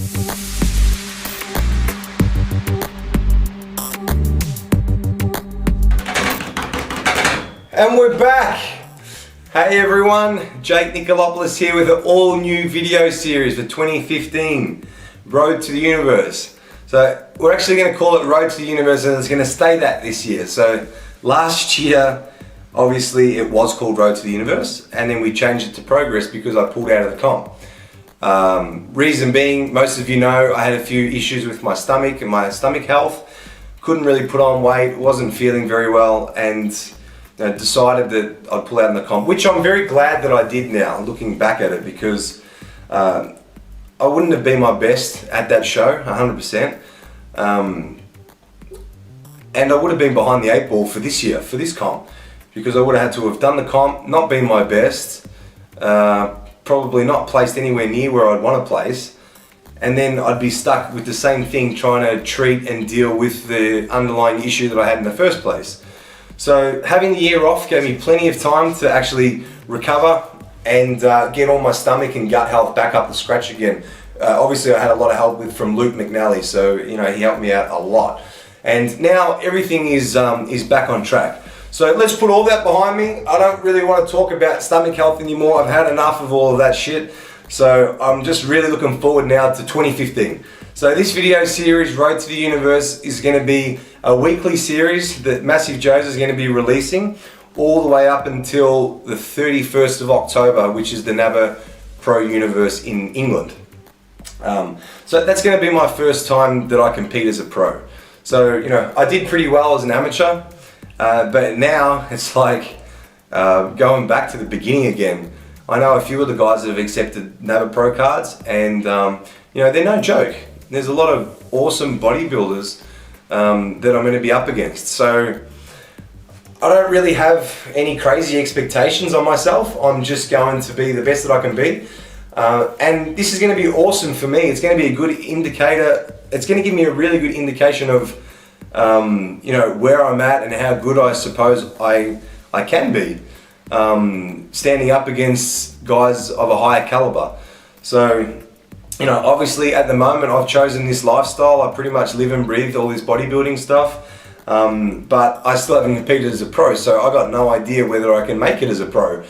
And we're back! Hey everyone, Jake Nikolopoulos here with an all new video series for 2015, Road to the Universe. So we're actually going to call it Road to the Universe, and it's going to stay that this year. So last year, obviously it was called Road to the Universe, and then we changed it to Progress because I pulled out of the comp. Reason being, most of you know, I had a few issues with my stomach and my stomach health. Couldn't really put on weight, wasn't feeling very well, and decided that I'd pull out in the comp, which I'm very glad that I did now, looking back at it, because I wouldn't have been my best at that show, 100%. And I would have been behind the 8 ball for this year, for this comp, because I would have had to have done the comp, not been my best, probably not placed anywhere near where I'd want to place, and then I'd be stuck with the same thing trying to treat and deal with the underlying issue that I had in the first place. So having the year off gave me plenty of time to actually recover and get all my stomach and gut health back up to scratch again. Obviously I had a lot of help from Luke McNally, so he helped me out a lot. And now everything is back on track. So let's put all that behind me. I don't really want to talk about stomach health anymore. I've had enough of all of that shit. So I'm just really looking forward now to 2015. So this video series, Road to the Universe, is going to be a weekly series that Massive Joe's is going to be releasing all the way up until the 31st of October, which is the NABBA Pro Universe in England. So that's going to be my first time that I compete as a pro. So, I did pretty well as an amateur, but now it's like going back to the beginning again. I know a few of the guys that have accepted NABBA Pro cards, and they're no joke. There's a lot of awesome bodybuilders that I'm going to be up against. So I don't really have any crazy expectations on myself. I'm just going to be the best that I can be. And this is going to be awesome for me. It's going to be a good indicator. It's going to give me a really good indication of where I'm at and how good I suppose I can be. Standing up against guys of a higher caliber. So obviously at the moment I've chosen this lifestyle. I pretty much live and breathe all this bodybuilding stuff, but I still haven't competed as a pro, so I got no idea whether I can make it as a pro.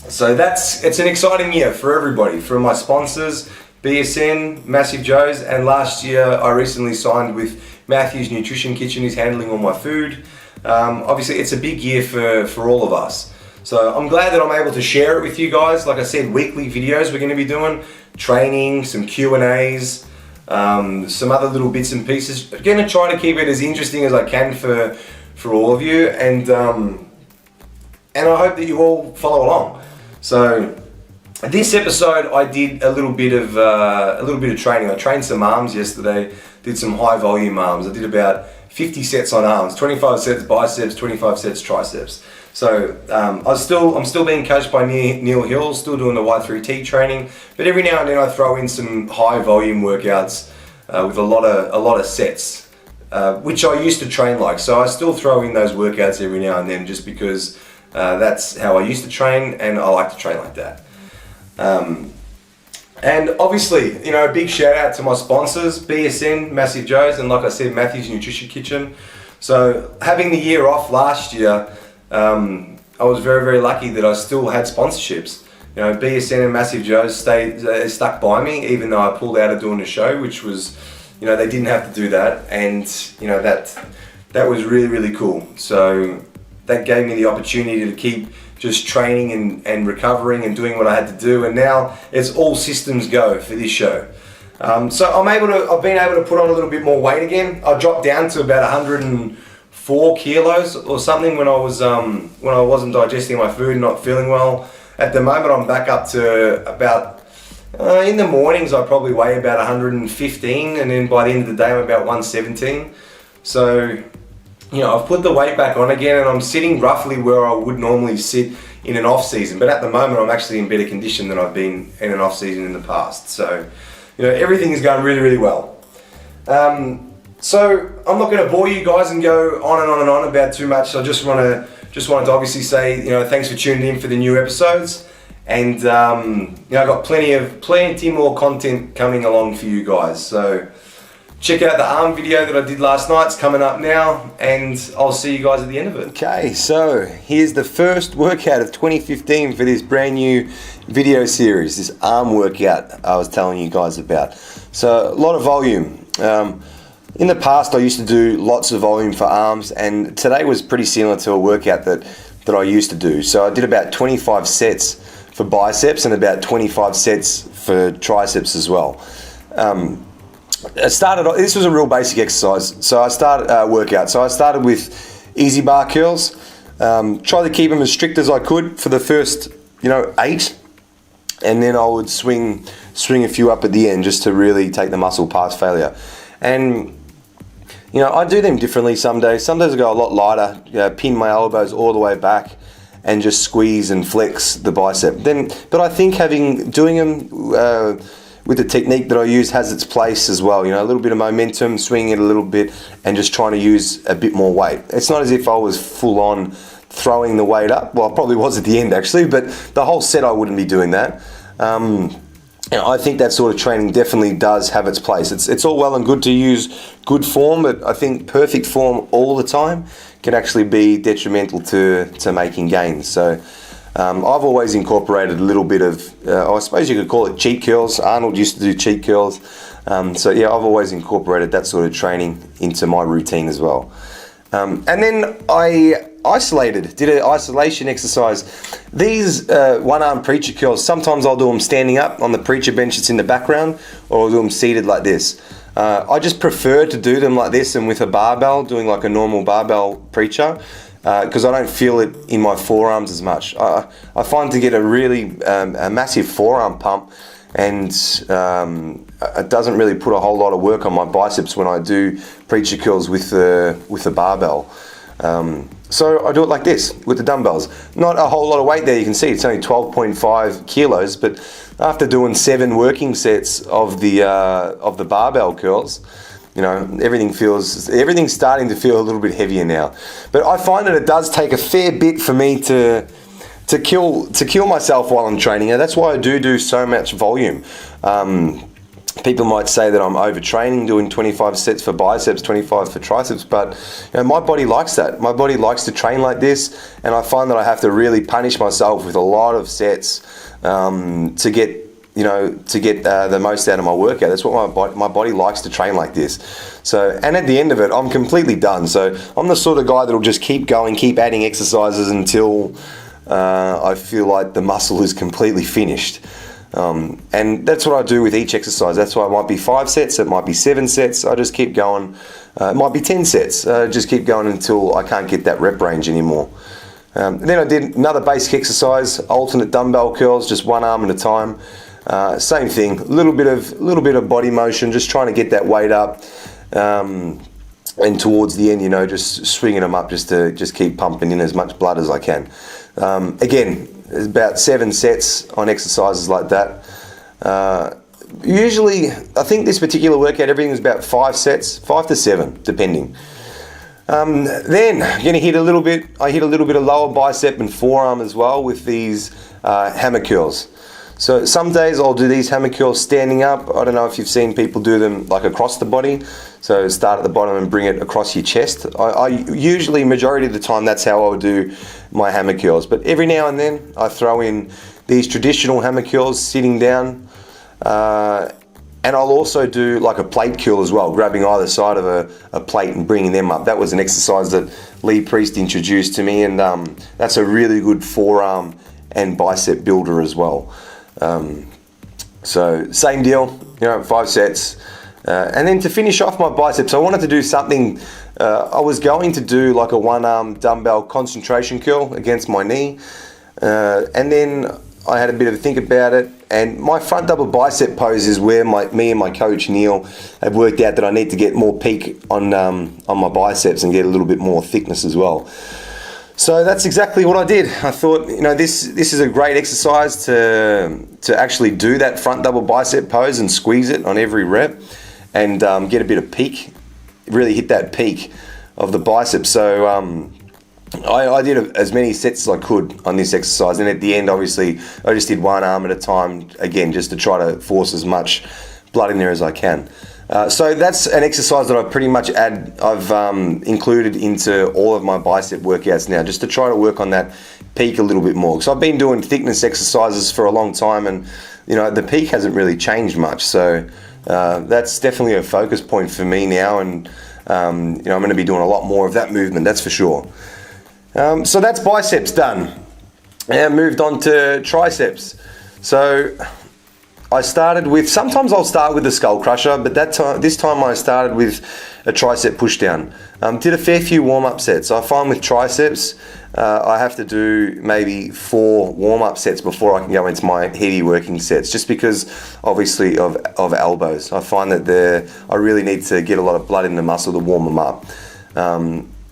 So it's an exciting year for everybody, for my sponsors, BSN, Massive Joe's, and last year I recently signed with Matthew's Nutrition Kitchen, who's handling all my food. Obviously it's a big year for all of us. So I'm glad that I'm able to share it with you guys. Like I said, weekly videos we're going to be doing, training, some Q&As, some other little bits and pieces. I'm going to try to keep it as interesting as I can for all of you, and I hope that you all follow along. So this episode I did a little bit of training. I trained some arms yesterday, did some high volume arms. I did about 50 sets on arms, 25 sets biceps, 25 sets triceps. So I'm still being coached by Neil Hill, still doing the Y3T training, but every now and then I throw in some high volume workouts with a lot of sets, which I used to train like. So I still throw in those workouts every now and then, just because that's how I used to train, and I like to train like that. And obviously, a big shout out to my sponsors, BSN, Massive Joe's, and like I said, Matthew's Nutrition Kitchen. So having the year off last year, I was very, very lucky that I still had sponsorships. BSN and Massive Joe's stuck by me, even though I pulled out of doing the show, which was, they didn't have to do that, and that was really, really cool. So that gave me the opportunity to keep just training and recovering and doing what I had to do, and now it's all systems go for this show. So I've been able to put on a little bit more weight again. I dropped down to about 104 kilos or something when I wasn't digesting my food and not feeling well. At the moment I'm back up to about, in the mornings I probably weigh about 115, and then by the end of the day I'm about 117. So I've put the weight back on again, and I'm sitting roughly where I would normally sit in an off season, but at the moment I'm actually in better condition than I've been in an off season in the past. So everything is going really, really well. So I'm not going to bore you guys and go on and on and on about too much. I just wanted to obviously say, thanks for tuning in for the new episodes, and you know, I've got plenty more content coming along for you guys. So check out the arm video that I did last night. It's coming up now, and I'll see you guys at the end of it. Okay, so here's the first workout of 2015 for this brand new video series, this arm workout I was telling you guys about. So a lot of volume. In the past, I used to do lots of volume for arms, and today was pretty similar to a workout that I used to do. So I did about 25 sets for biceps and about 25 sets for triceps as well. This was a real basic exercise. So I started with easy bar curls. Tried to keep them as strict as I could for the first, 8, and then I would swing a few up at the end just to really take the muscle past failure. And I do them differently some days. Some days I go a lot lighter, pin my elbows all the way back and just squeeze and flex the bicep. But I think doing them with the technique that I use has its place as well. A little bit of momentum, swinging it a little bit and just trying to use a bit more weight. It's not as if I was full on throwing the weight up. Well, I probably was at the end actually, but the whole set I wouldn't be doing that. I think that sort of training definitely does have its place. It's all well and good to use good form, but I think perfect form all the time can actually be detrimental to making gains. So I've always incorporated a little bit of, I suppose you could call it cheat curls. Arnold used to do cheat curls. So yeah, I've always incorporated that sort of training into my routine as well. And then I did an isolation exercise. These one-arm preacher curls, sometimes I'll do them standing up on the preacher bench that's in the background, or I'll do them seated like this. I just prefer to do them like this and with a barbell, doing like a normal barbell preacher, because I don't feel it in my forearms as much. I find to get a really a massive forearm pump, and it doesn't really put a whole lot of work on my biceps when I do preacher curls with the barbell. So I do it like this with the dumbbells. Not a whole lot of weight there, you can see it's only 12.5 kilos, but after doing 7 working sets of the barbell curls, everything's starting to feel a little bit heavier now. But I find that it does take a fair bit for me to kill myself while I'm training, and that's why I do so much volume. People might say that I'm overtraining, doing 25 sets for biceps, 25 for triceps, but my body likes that. My body likes to train like this, and I find that I have to really punish myself with a lot of sets to get the most out of my workout. That's what my body likes to train like this. So, and at the end of it, I'm completely done. So I'm the sort of guy that'll just keep going, keep adding exercises until I feel like the muscle is completely finished. And that's what I do with each exercise. That's why it might be 5 sets, it might be 7 sets. I just keep going. It might be 10 sets. Just keep going until I can't get that rep range anymore. Then I did another basic exercise, alternate dumbbell curls, just one arm at a time. Same thing, a little bit of body motion, just trying to get that weight up. And towards the end, just swinging them up just to keep pumping in as much blood as I can. Again, there's about 7 sets on exercises like that. Usually, I think this particular workout, everything is about 5 sets, 5 to 7, depending. Then I'm going to hit a little bit of lower bicep and forearm as well with these hammer curls. So some days I'll do these hammer curls standing up. I don't know if you've seen people do them like across the body. So start at the bottom and bring it across your chest. I usually, majority of the time, that's how I would do my hammer curls. But every now and then I throw in these traditional hammer curls sitting down. And I'll also do like a plate curl as well, grabbing either side of a plate and bringing them up. That was an exercise that Lee Priest introduced to me, and that's a really good forearm and bicep builder as well. So same deal, 5 sets. And then to finish off my biceps, I wanted to do something, I was going to do like a one-arm dumbbell concentration curl against my knee. And then I had a bit of a think about it, and my front double bicep pose is where me and my coach Neil have worked out that I need to get more peak on my biceps and get a little bit more thickness as well. So that's exactly what I did. I thought, this is a great exercise to actually do that front double bicep pose and squeeze it on every rep and get a bit of peak, really hit that peak of the bicep. So I did as many sets as I could on this exercise, and at the end, obviously, I just did one arm at a time, again, just to try to force as much blood in there as I can. So that's an exercise that I've included into all of my bicep workouts now, just to try to work on that peak a little bit more. Because I've been doing thickness exercises for a long time, and the peak hasn't really changed much. So that's definitely a focus point for me now, and I'm going to be doing a lot more of that movement, that's for sure. So that's biceps done. And moved on to triceps. So I started with, sometimes I'll start with the skull crusher, but this time I started with a tricep pushdown. Did a fair few warm-up sets. I find with triceps, I have to do maybe 4 warm-up sets before I can go into my heavy working sets, just because obviously of elbows. I find that I really need to get a lot of blood in the muscle to warm them up.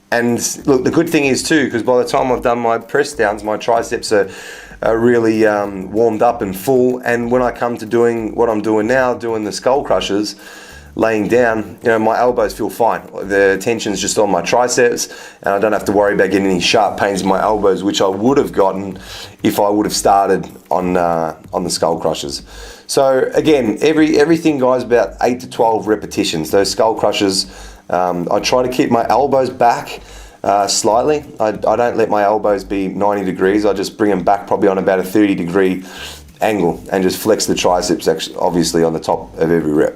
And look, the good thing is too, because by the time I've done my press downs, my triceps are really warmed up and full. And when I come to doing what I'm doing now, doing the skull crushers, laying down, my elbows feel fine. The tension's just on my triceps, and I don't have to worry about getting any sharp pains in my elbows, which I would have gotten if I would have started on the skull crushers. So again, everything, guys, about 8 to 12 repetitions. Those skull crushers, I try to keep my elbows back slightly. I don't let my elbows be 90 degrees. I just bring them back probably on about a 30-degree angle and just flex the triceps, obviously, on the top of every rep.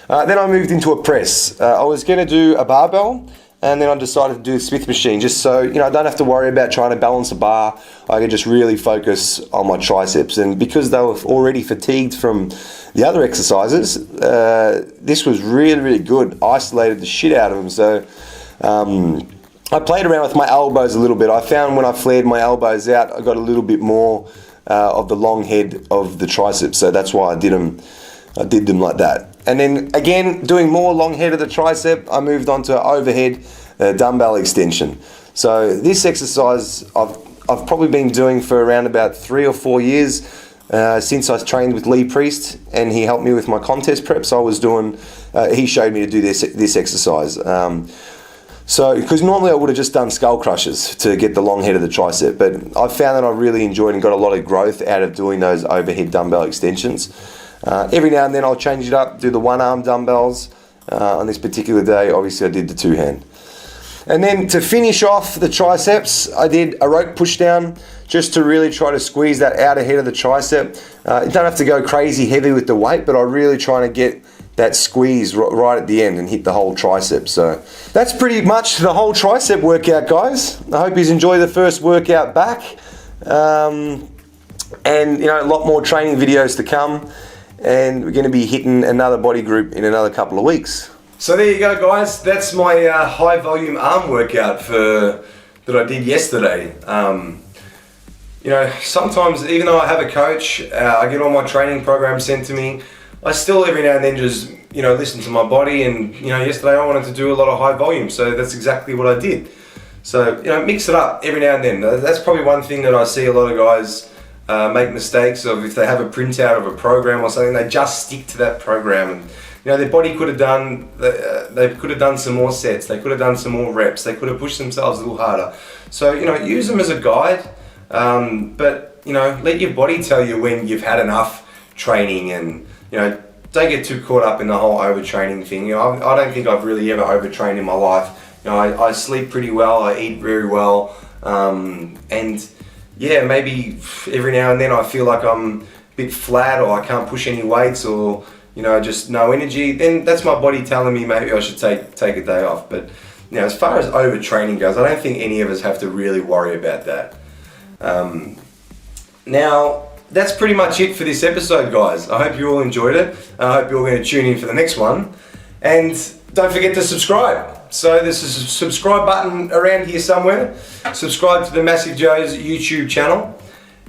Then I moved into a press. I was going to do a barbell, and then I decided to do the Smith machine, just so I don't have to worry about trying to balance a bar. I can just really focus on my triceps. And because they were already fatigued from the other exercises, this was really, really good. Isolated the shit out of them. So I played around with my elbows a little bit. I found when I flared my elbows out, I got a little bit more of the long head of the triceps. So that's why I did them like that. And then again, doing more long head of the tricep, I moved on to overhead dumbbell extension. So this exercise I've probably been doing for around about 3 or 4 years since I trained with Lee Priest, and he helped me with my contest preps. He showed me to do this exercise. So, because normally I would have just done skull crushers to get the long head of the tricep, but I found that I really enjoyed and got a lot of growth out of doing those overhead dumbbell extensions. Every now and then I'll change it up, do the one arm dumbbells. On this particular day, obviously I did the 2-hand. And then to finish off the triceps, I did a rope push down just to really try to squeeze that outer head of the tricep. You don't have to go crazy heavy with the weight, but I'm really trying to get that squeeze right at the end and hit the whole tricep. So that's pretty much the whole tricep workout, guys. I hope you enjoy the first workout back. And a lot more training videos to come. And we're going to be hitting another body group in another couple of weeks. So there you go, guys. That's my high volume arm workout that I did yesterday. Sometimes even though I have a coach, I get all my training programs sent to me, I still every now and then just listen to my body. And yesterday I wanted to do a lot of high volume, so that's exactly what I did. So mix it up every now and then. That's probably one thing that I see a lot of guys make mistakes of. If they have a printout of a program or something, they just stick to that program, and their body could have done they could have done some more sets, they could have done some more reps, they could have pushed themselves a little harder. So use them as a guide, but let your body tell you when you've had enough training, and don't get too caught up in the whole overtraining thing. I don't think I've really ever overtrained in my life. I sleep pretty well, I eat very well, and yeah, maybe every now and then I feel like I'm a bit flat, or I can't push any weights, or just no energy. Then that's my body telling me maybe I should take a day off. But as far as overtraining goes, I don't think any of us have to really worry about that. Now that's pretty much it for this episode, guys. I hope you all enjoyed it. I hope you're all going to tune in for the next one, and don't forget to subscribe. So there's a subscribe button around here somewhere. Subscribe to the Massive Joe's YouTube channel,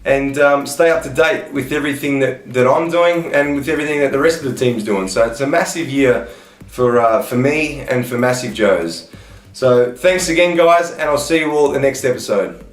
and stay up to date with everything that I'm doing and with everything that the rest of the team's doing. So it's a massive year for me and for Massive Joe's. So thanks again, guys, and I'll see you all at the next episode.